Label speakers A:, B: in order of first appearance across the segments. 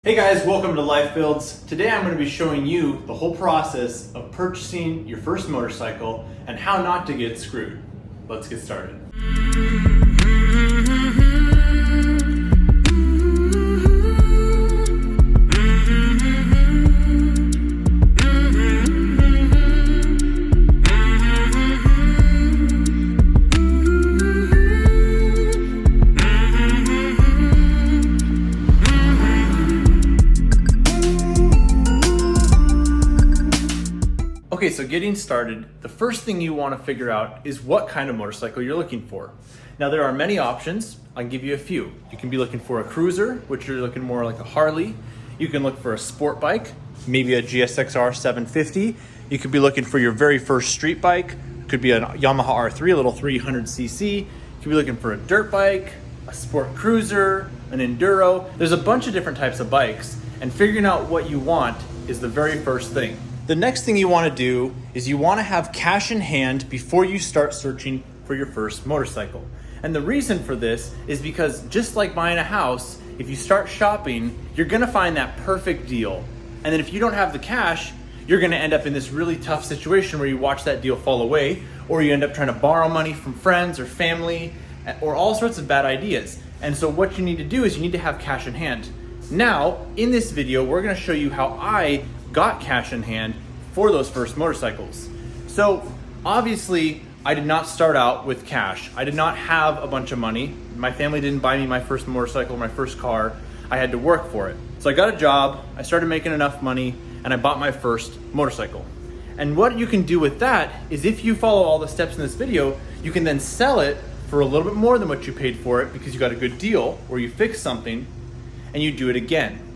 A: Hey guys, welcome to LifeBuilds. Today I'm going to be showing you the whole process of purchasing your first motorcycle and how not to get screwed. Let's get started. Okay, so getting started, the first thing you want to figure out is what kind of motorcycle you're looking for. Now there are many options. I'll give you a few. You can be looking for a cruiser, which you're looking more like a Harley. You can look for a sport bike, maybe a GSXR 750. You could be looking for your very first street bike. Could be a Yamaha R3, a little 300cc. You could be looking for a dirt bike, a sport cruiser, an enduro. There's a bunch of different types of bikes, and figuring out what you want is the very first thing. The next thing you want to do is you want to have cash in hand before you start searching for your first motorcycle. And the reason for this is because just like buying a house, if you start shopping, you're going to find that perfect deal. And then if you don't have the cash, you're going to end up in this really tough situation where you watch that deal fall away, or you end up trying to borrow money from friends or family, or all sorts of bad ideas. And so what you need to do is you need to have cash in hand. Now, in this video, we're going to show you how I got cash in hand for those first motorcycles. So obviously I did not start out with cash. I did not have a bunch of money. My family didn't buy me my first motorcycle, my first car. I had to work for it. So I got a job, I started making enough money, and I bought my first motorcycle. And what you can do with that is if you follow all the steps in this video, you can then sell it for a little bit more than what you paid for it because you got a good deal where you fix something and you do it again.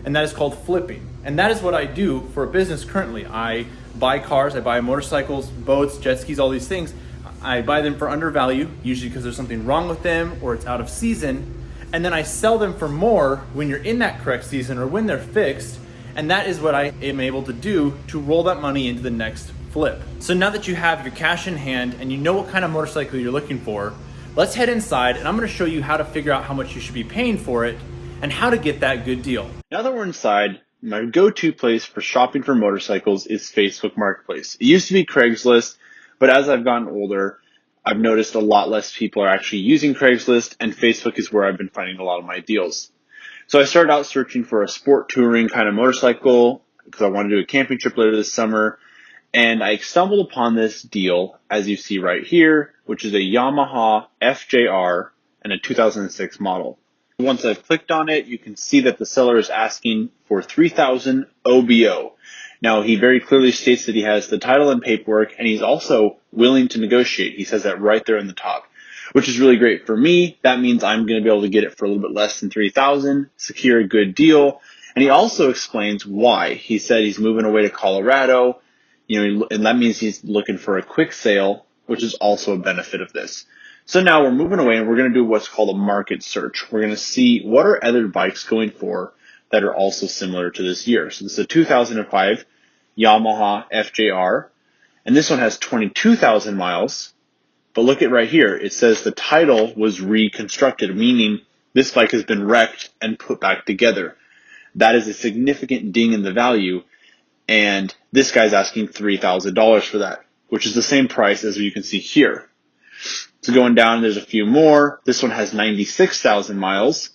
A: And that is called flipping. And that is what I do for a business currently. I buy cars, I buy motorcycles, boats, jet skis, all these things. I buy them for undervalue, usually because there's something wrong with them or it's out of season. And then I sell them for more when you're in that correct season or when they're fixed. And that is what I am able to do to roll that money into the next flip. So now that you have your cash in hand and you know what kind of motorcycle you're looking for, let's head inside and I'm going to show you how to figure out how much you should be paying for it and how to get that good deal. Now that we're inside, my go-to place for shopping for motorcycles is Facebook Marketplace. It used to be Craigslist, but as I've gotten older, I've noticed a lot less people are actually using Craigslist, and Facebook is where I've been finding a lot of my deals. So I started out searching for a sport touring kind of motorcycle because I want to do a camping trip later this summer, and I stumbled upon this deal, as you see right here, which is a Yamaha FJR and a 2006 model. Once I've clicked on it, you can see that the seller is asking for $3,000 OBO. Now, he very clearly states that he has the title and paperwork, and he's also willing to negotiate. He says that right there in the top, which is really great for me. That means I'm going to be able to get it for a little bit less than $3,000, secure a good deal. And he also explains why. He said he's moving away to Colorado, and that means he's looking for a quick sale, which is also a benefit of this. So now we're moving away and we're going to do what's called a market search. We're going to see what are other bikes going for that are also similar to this year. So this is a 2005 Yamaha FJR, and this one has 22,000 miles. But look at right here. It says the title was reconstructed, meaning this bike has been wrecked and put back together. That is a significant ding in the value, and this guy's asking $3,000 for that, which is the same price as you can see here. So going down, there's a few more. This one has 96,000 miles,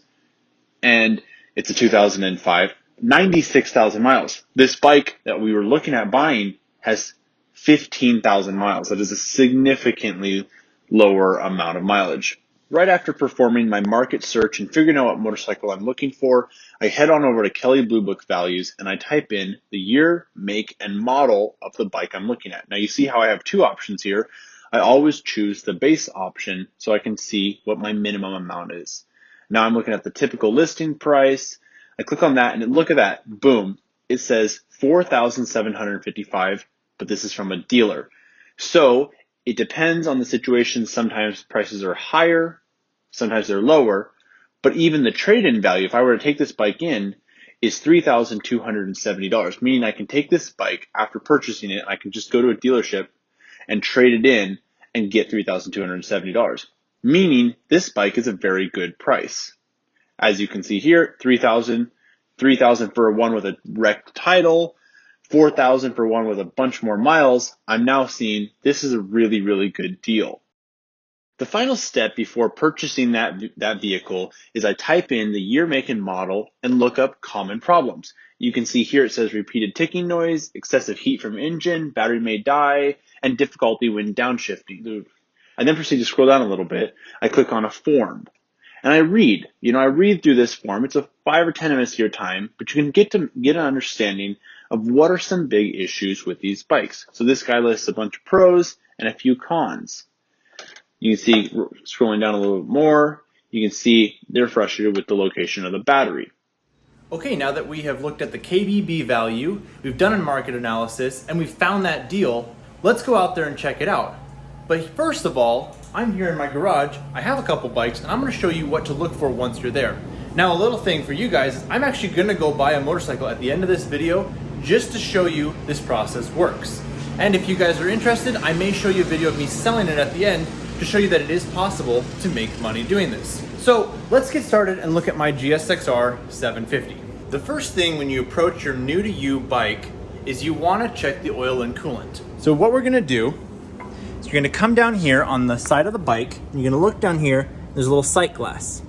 A: and it's a 2005. 96,000 miles. This bike that we were looking at buying has 15,000 miles. That is a significantly lower amount of mileage. Right after performing my market search and figuring out what motorcycle I'm looking for, I head on over to Kelley Blue Book Values and I type in the year, make, and model of the bike I'm looking at. Now you see how I have two options here. I always choose the base option so I can see what my minimum amount is. Now I'm looking at the typical listing price. I click on that and look at that. Boom. It says $4,755, but this is from a dealer. So it depends on the situation. Sometimes prices are higher, sometimes they're lower, but even the trade-in value, if I were to take this bike in, is $3,270, meaning I can take this bike after purchasing it. I can just go to a dealership and trade it in and get $3,270, meaning this bike is a very good price. As you can see here, $3,270
B: $3,000 for one with a wrecked title, $4,000 for one with a bunch more miles, I'm now seeing this is a really, really good deal. The final step before purchasing that vehicle is I type in the year, make, and model and look up common problems. You can see here it says repeated ticking noise, excessive heat from engine, battery may die, and difficulty when downshifting. I then proceed to scroll down a little bit. I click on a form. And I read through this form. It's a 5 or 10 minutes of your time, but you can get an understanding of what are some big issues with these bikes. So this guy lists a bunch of pros and a few cons. You can see, scrolling down a little bit more, you can see they're frustrated with the location of the battery.
A: Okay, now that we have looked at the KBB value, we've done a market analysis, and we've found that deal, let's go out there and check it out. But first of all, I'm here in my garage, I have a couple bikes, and I'm gonna show you what to look for once you're there. Now, a little thing for you guys is I'm actually gonna go buy a motorcycle at the end of this video just to show you this process works. And if you guys are interested, I may show you a video of me selling it at the end to show you that it is possible to make money doing this. So let's get started and look at my GSX-R 750. The first thing when you approach your new to you bike is you wanna check the oil and coolant. So what we're gonna do is you're gonna come down here on the side of the bike, and you're gonna look down here, there's a little sight glass.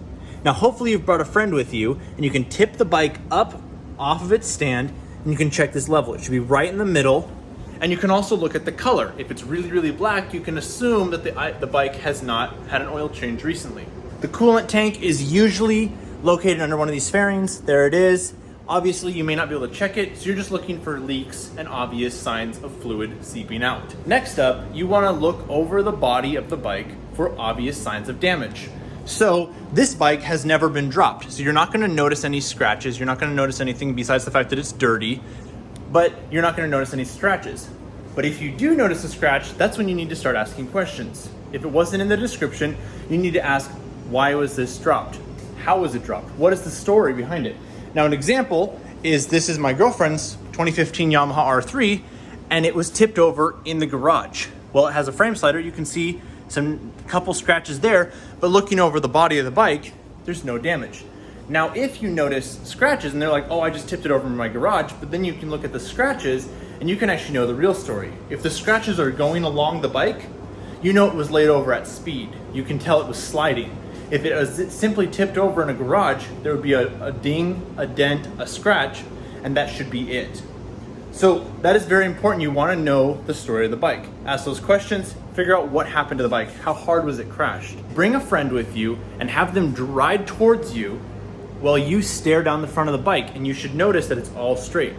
A: Now hopefully you've brought a friend with you, and you can tip the bike up off of its stand, and you can check this level. It should be right in the middle. And you can also look at the color. If it's really, really black, you can assume that the bike has not had an oil change recently. The coolant tank is usually located under one of these fairings. There it is. Obviously, you may not be able to check it, so you're just looking for leaks and obvious signs of fluid seeping out. Next up, you wanna look over the body of the bike for obvious signs of damage. So this bike has never been dropped, so you're not gonna notice any scratches, you're not gonna notice anything besides the fact that it's dirty, but you're not gonna notice any scratches. But if you do notice a scratch, that's when you need to start asking questions. If it wasn't in the description, you need to ask, why was this dropped? How was it dropped? What is the story behind it? Now, an example is this is my girlfriend's 2015 Yamaha R3, and it was tipped over in the garage. Well, it has a frame slider. You can see some couple scratches there, but looking over the body of the bike, there's no damage. Now, if you notice scratches and they're like, oh, I just tipped it over in my garage, but then you can look at the scratches and you can actually know the real story. If the scratches are going along the bike, you know it was laid over at speed. You can tell it was sliding. If it was simply tipped over in a garage, there would be a ding, a dent, a scratch, and that should be it. So that is very important. You want to know the story of the bike. Ask those questions, figure out what happened to the bike. How hard was it crashed? Bring a friend with you and have them ride towards you while you stare down the front of the bike, and you should notice that it's all straight.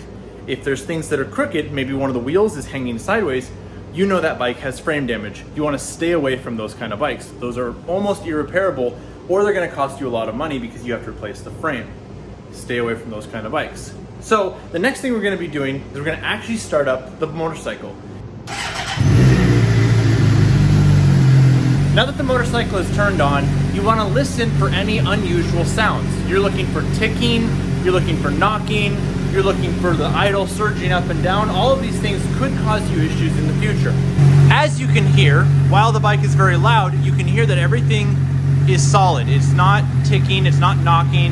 A: If there's things that are crooked, maybe one of the wheels is hanging sideways, you know that bike has frame damage. You want to stay away from those kind of bikes. Those are almost irreparable, or they're going to cost you a lot of money because you have to replace the frame. Stay away from those kind of bikes. So the next thing we're going to be doing is we're going to actually start up the motorcycle. Now that the motorcycle is turned on, you want to listen for any unusual sounds. You're looking for ticking, you're looking for knocking, you're looking for the idle surging up and down. All of these things could cause you issues in the future. As you can hear, while the bike is very loud, you can hear that everything is solid. It's not ticking, it's not knocking,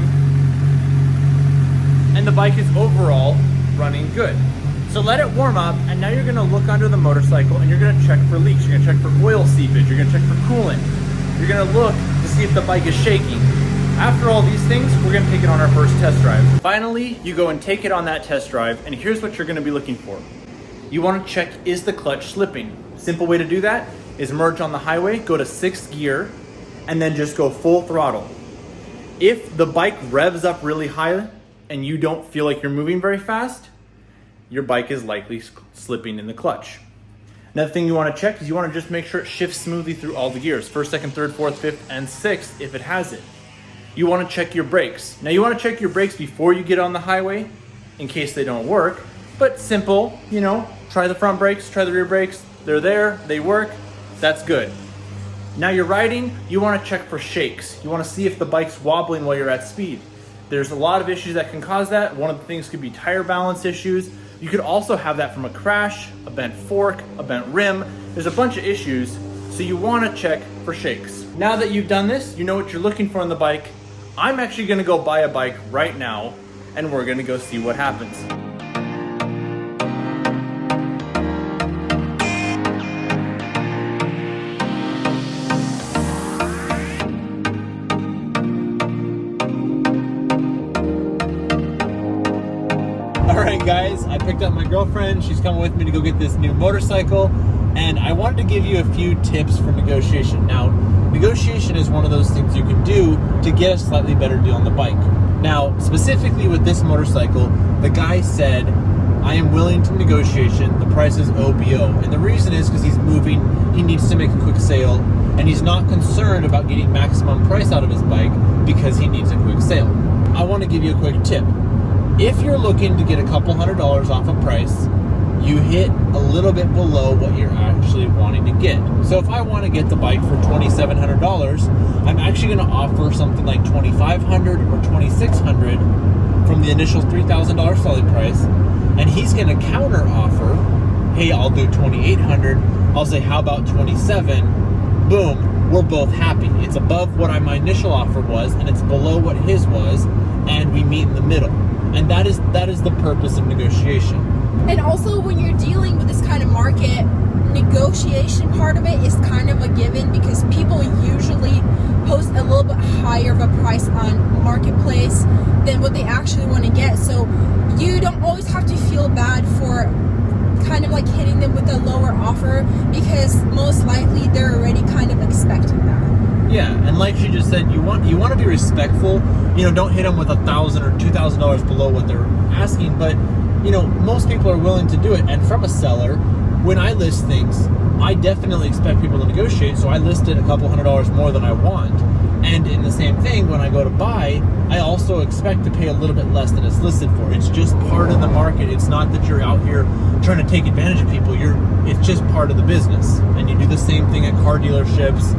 A: and the bike is overall running good. So let it warm up, and now you're gonna look under the motorcycle and you're gonna check for leaks, you're gonna check for oil seepage, you're gonna check for coolant. You're gonna look to see if the bike is shaking. After all these things, we're gonna take it on our first test drive. Finally, you go and take it on that test drive, and here's what you're gonna be looking for. You wanna check, is the clutch slipping? Simple way to do that is merge on the highway, go to 6th gear, and then just go full throttle. If the bike revs up really high and you don't feel like you're moving very fast, your bike is likely slipping in the clutch. Another thing you want to check is you want to just make sure it shifts smoothly through all the gears, 1st, 2nd, 3rd, 4th, 5th, and 6th if it has it. You want to check your brakes. Now you want to check your brakes before you get on the highway in case they don't work, but simple, try the front brakes, try the rear brakes. They're there, they work, that's good. Now you're riding, you want to check for shakes. You want to see if the bike's wobbling while you're at speed. There's a lot of issues that can cause that. One of the things could be tire balance issues. You could also have that from a crash, a bent fork, a bent rim. There's a bunch of issues, so you want to check for shakes. Now that you've done this, you know what you're looking for on the bike. I'm actually going to go buy a bike right now and we're gonna go see what happens. Alright guys, I picked up my girlfriend. She's coming with me to go get this new motorcycle, and I wanted to give you a few tips for negotiation. Now, negotiation is one of those things you can do to get a slightly better deal on the bike. Now, specifically with this motorcycle, the guy said, I am willing to negotiation, the price is OBO. And the reason is because he's moving, he needs to make a quick sale, and he's not concerned about getting maximum price out of his bike because he needs a quick sale. I want to give you a quick tip. If you're looking to get a couple $100s off a price, you hit a little bit below what you're actually wanting to get. So if I want to get the bike for $2,700, I'm actually going to offer something like $2,500 or $2,600 from the initial $3,000 selling price, and he's going to counter offer, hey, I'll do $2,800. I'll say, how about $2,700? Boom, we're both happy. It's above what my initial offer was, and it's below what his was, and we meet in the middle. And that is the purpose of negotiation.
C: And also, when you're dealing with this kind of market, negotiation part of it is kind of a given because people usually post a little bit higher of a price on Marketplace than what they actually want to get. So you don't always have to feel bad for kind of like hitting them with a lower offer because most likely they're already kind of expecting that.
A: Yeah, and like she just said, you want to be respectful. Don't hit them with $1,000 or $2,000 below what they're asking. But most people are willing to do it. And from a seller, when I list things, I definitely expect people to negotiate. So I listed a couple $100s more than I want. And in the same thing, when I go to buy, I also expect to pay a little bit less than it's listed for. It's just part of the market. It's not that you're out here trying to take advantage of people. It's just part of the business. And you do the same thing at car dealerships.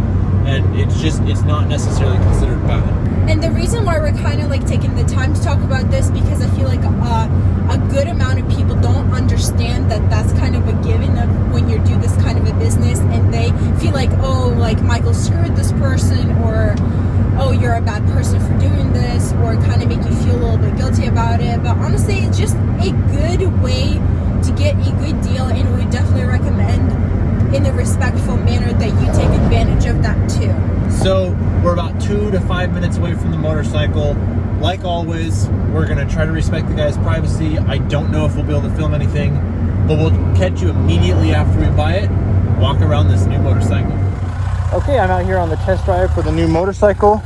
A: And it's not necessarily considered bad.
C: And the reason why we're kind of like taking the time to talk about this because I feel like a good amount of people don't understand that that's kind of a given of when you do this kind of a business, and they feel like, oh, like Michael screwed this person, or oh, you're a bad person for doing this, or kind of make you feel a little bit guilty about it. But honestly, it's just a good way to get a good deal, and we definitely recommend in a respectful manner that you take advantage of that too.
A: So we're about 2 to 5 minutes away from the motorcycle. Like always, we're gonna try to respect the guy's privacy. I don't know if we'll be able to film anything, but we'll catch you immediately after we buy it, walk around this new motorcycle. Okay, I'm out here on the test drive for the new motorcycle,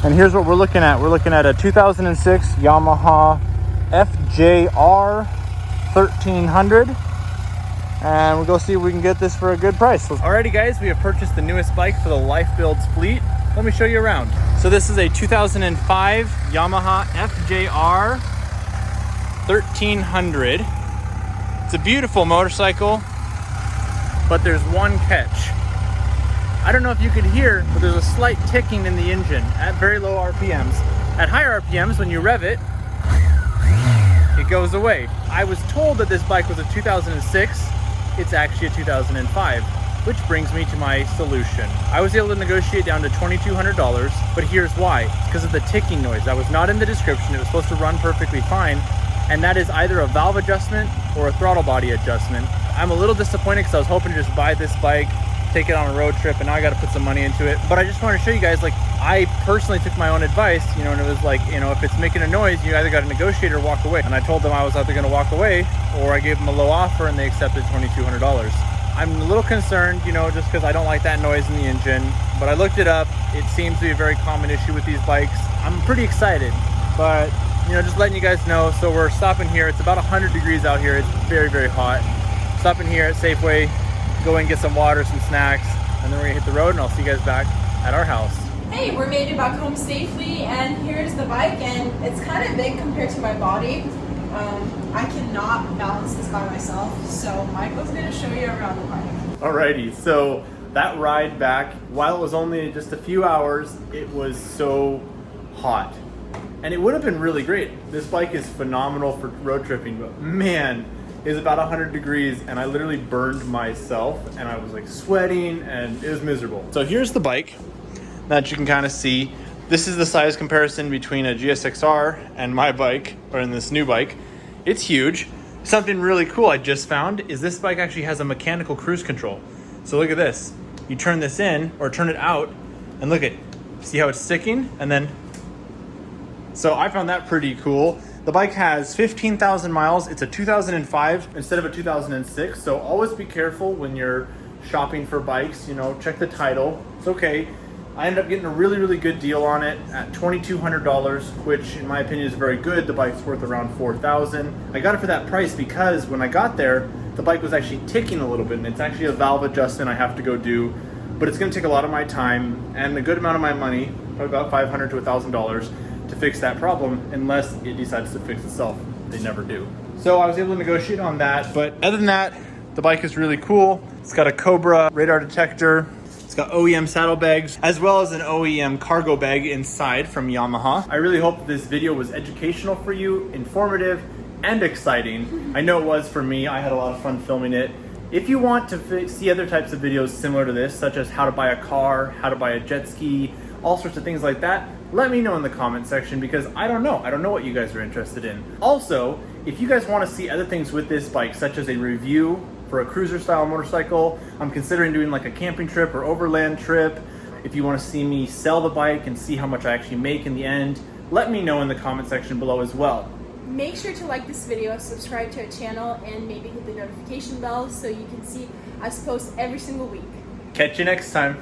A: and here's what we're looking at. We're looking at a 2006 Yamaha FJR 1300. And we'll go see if we can get this for a good price. Alrighty guys, we have purchased the newest bike for the LifeBuilds fleet. Let me show you around. So this is a 2005 Yamaha FJR 1300. It's a beautiful motorcycle, but there's one catch. I don't know if you could hear, but there's a slight ticking in the engine at very low RPMs. At higher RPMs, when you rev it, it goes away. I was told that this bike was a 2006. It's actually a 2005, which brings me to my solution. I was able to negotiate down to $2,200, but here's why. It's because of the ticking noise. That was not in the description. It was supposed to run perfectly fine, and that is either a valve adjustment or a throttle body adjustment. I'm a little disappointed because I was hoping to just buy this bike, take it on a road trip, and now I got to put some money into it. But I just want to show you guys, like, I personally took my own advice, and it was like, if it's making a noise, you either got to negotiate or walk away. And I told them I was either going to walk away, or I gave them a low offer and they accepted $2,200. I'm a little concerned, just because I don't like that noise in the engine, but I looked it up. It seems to be a very common issue with these bikes. I'm pretty excited, but just letting you guys know. So we're stopping here. It's about 100 degrees out here. It's very, very hot. Stopping here at Safeway, go and get some water, some snacks, and then we're gonna hit the road, and I'll see you guys back at our house.
C: Hey, we're made it back home safely, and here's the bike, and it's kind of big compared to my body. I cannot balance this by myself, so Michael's gonna show you around the bike.
A: Alrighty, so that ride back, while it was only just a few hours, it was so hot. And it would have been really great. This bike is phenomenal for road tripping, but man, it was about 100 degrees and I literally burned myself and I was like sweating and it was miserable. So here's the bike that you can kind of see. This is the size comparison between a GSX-R and my bike, or in this new bike. It's huge. Something really cool I just found is this bike actually has a mechanical cruise control. So look at this. You turn this in or turn it out and look at, see how it's sticking? And then, so I found that pretty cool. The bike has 15,000 miles. It's a 2005 instead of a 2006. So always be careful when you're shopping for bikes, you know, check the title. It's okay. I ended up getting a really, really good deal on it at $2,200, which in my opinion is very good. The bike's worth around $4,000. I got it for that price because when I got there, the bike was actually ticking a little bit, and it's actually a valve adjustment I have to go do, but it's gonna take a lot of my time and a good amount of my money, probably about $500 to $1,000 to fix that problem, unless it decides to fix itself. They never do. So I was able to negotiate on that, but other than that, the bike is really cool. It's got a Cobra radar detector. It's got OEM saddlebags, as well as an OEM cargo bag inside from Yamaha. I really hope this video was educational for you, informative, and exciting. I know it was for me. I had a lot of fun filming it. If you want to see other types of videos similar to this, such as how to buy a car, how to buy a jet ski, all sorts of things like that, let me know in the comment section because I don't know. I don't know what you guys are interested in. Also, if you guys want to see other things with this bike, such as a review for a cruiser style motorcycle, I'm considering doing like a camping trip or overland trip. If you want to see me sell the bike and see how much I actually make in the end, let me know in the comment section below as well.
C: Make sure to like this video, subscribe to our channel, and maybe hit the notification bell so you can see us post every single week.
A: Catch you next time.